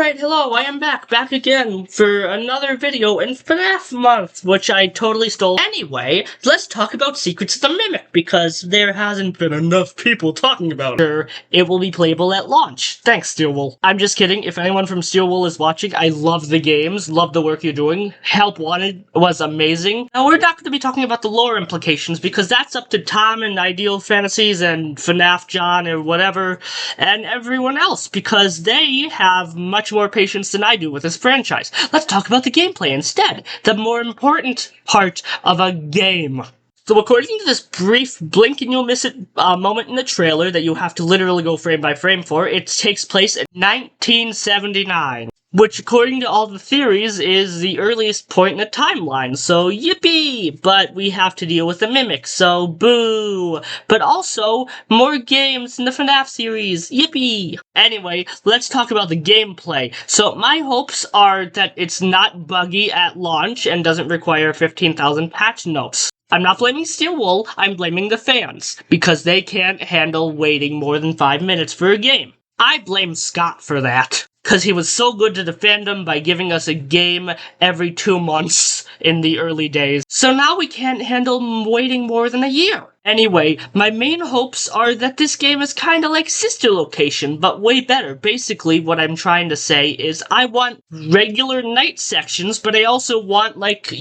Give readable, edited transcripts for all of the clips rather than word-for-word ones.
Alright, hello, I am back again for another video in FNAF month, which I totally stole. Anyway, let's talk about Secrets of the Mimic, because there hasn't been enough people talking about it. It will be playable at launch. Thanks, Steelwool. I'm just kidding, if anyone from Steelwool is watching, I love the games, love the work you're doing. Help Wanted was amazing. Now, we're not going to be talking about the lore implications, because that's up to Tom and Ideal Fantasies and FNAF John or whatever, and everyone else, because they have much more patience than I do with this franchise. Let's talk about the gameplay instead, the more important part of a game. So according to this brief blink and you'll miss it moment in the trailer that you have to literally go frame by frame for, it takes place in 1979. Which, according to all the theories, is the earliest point in the timeline, so yippee! But we have to deal with the Mimic, so boo! But also, more games in the FNAF series, yippee! Anyway, let's talk about the gameplay. So, my hopes are that it's not buggy at launch and doesn't require 15,000 patch notes. I'm not blaming Steelwool, I'm blaming the fans, because they can't handle waiting more than 5 minutes for a game. I blame Scott for that. Because he was so good to the fandom by giving us a game every 2 months in the early days. So now we can't handle waiting more than a year. Anyway, my main hopes are that this game is kinda like Sister Location, but way better. Basically, what I'm trying to say is I want regular night sections, but I also want, like,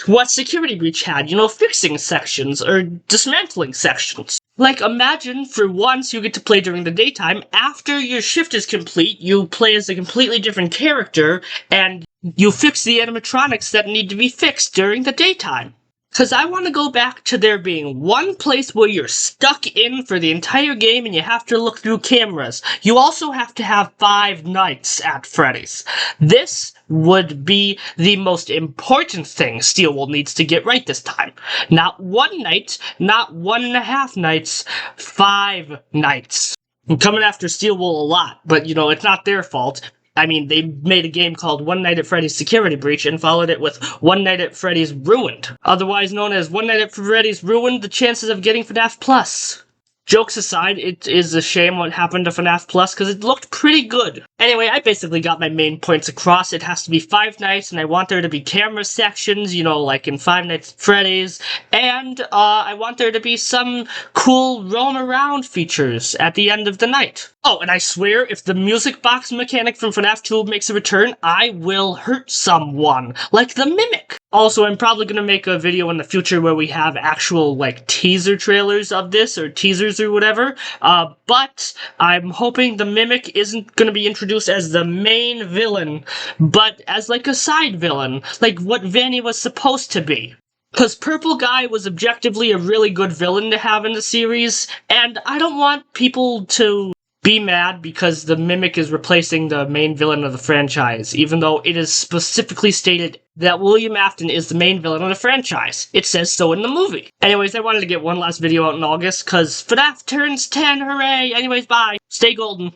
what Security Breach had, fixing sections, or dismantling sections. Like, imagine, for once, you get to play during the daytime. After your shift is complete, you play as a completely different character, and you fix the animatronics that need to be fixed during the daytime. Because I want to go back to there being one place where you're stuck in for the entire game and you have to look through cameras. You also have to have 5 nights at Freddy's. This would be the most important thing Steelwool needs to get right this time. Not 1 night, not 1.5 nights, 5 nights. I'm coming after Steelwool a lot, but it's not their fault. I mean, they made a game called One Night at Freddy's Security Breach and followed it with One Night at Freddy's Ruined. Otherwise known as One Night at Freddy's Ruined, the chances of getting FNAF Plus. Jokes aside, it is a shame what happened to FNAF Plus, because it looked pretty good. Anyway, I basically got my main points across. It has to be 5 nights, and I want there to be camera sections, like in 5 Nights at Freddy's, and I want there to be some cool roam around features at the end of the night. Oh, and I swear, if the music box mechanic from FNAF 2 makes a return, I will hurt someone, like the Mimic. Also, I'm probably going to make a video in the future where we have actual, teaser trailers of this, or teasers or whatever, but I'm hoping the Mimic isn't going to be introduced as the main villain, but as, a side villain, like what Vanny was supposed to be. Because Purple Guy was objectively a really good villain to have in the series, and I don't want people to be mad because the Mimic is replacing the main villain of the franchise, even though it is specifically stated that William Afton is the main villain of the franchise. It says so in the movie. Anyways, I wanted to get one last video out in August, because FNAF turns 10, hooray! Anyways, bye! Stay golden.